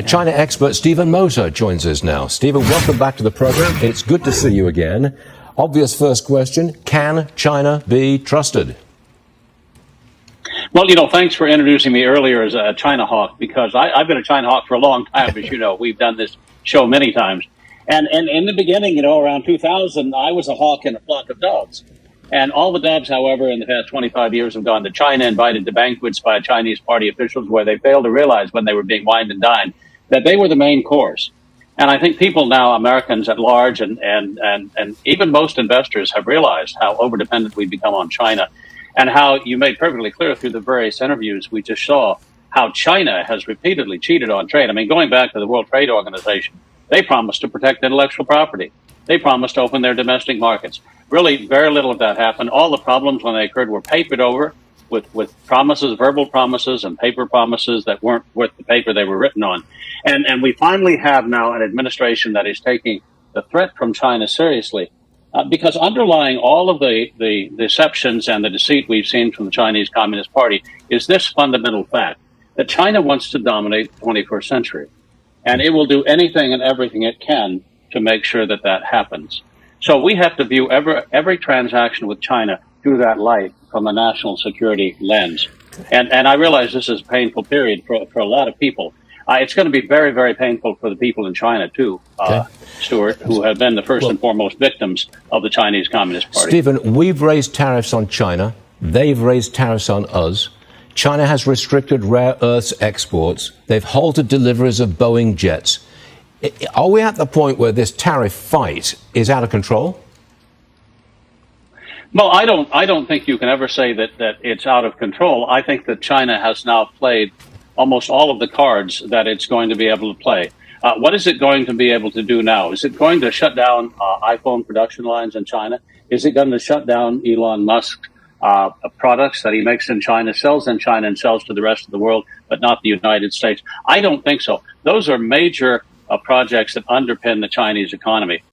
China expert Steven Mosher joins us now. Steven, welcome back to the program. It's good to see you again. Obvious first question, can China be trusted? Well, thanks for introducing me earlier as a China hawk, because I've been a China hawk for a long time, as you know. We've done this show many times. And in the beginning, around 2000, I was a hawk in a flock of doves. And all the doves, however, in the past 25 years have gone to China, invited to banquets by Chinese party officials where they failed to realize when they were being wined and dined that they were the main course. And I think people now, Americans at large, and even most investors have realized how overdependent we've become on China, and how you made perfectly clear through the various interviews we just saw how China has repeatedly cheated on trade. I mean, going back to the World Trade Organization, they promised to protect intellectual property. They promised to open their domestic markets. Really, very little of that happened. All the problems when they occurred were papered over with promises, verbal promises, and paper promises that weren't worth the paper they were written on. And we finally have now an administration that is taking the threat from China seriously, because underlying all of the deceptions and the deceit we've seen from the Chinese Communist Party is this fundamental fact, that China wants to dominate the 21st century. And it will do anything and everything it can to make sure that that happens. So we have to view every transaction with China through that light from a national security lens. And I realize this is a painful period for a lot of people. It's going to be very, very painful for the people in China, too, Stuart, who have been the first and foremost victims of the Chinese Communist Party. Stephen, we've raised tariffs on China. They've raised tariffs on us. China has restricted rare earths exports. They've halted deliveries of Boeing jets. Are we at the point where this tariff fight is out of control? Well, I don't think you can ever say that it's out of control. I think that China has now played almost all of the cards that it's going to be able to play. What is it going to be able to do now? Is it going to shut down iPhone production lines in China? Is it going to shut down Elon Musk's products that he makes in China, sells in China, and sells to the rest of the world, but not the United States? I don't think so. Those are major projects that underpin the Chinese economy.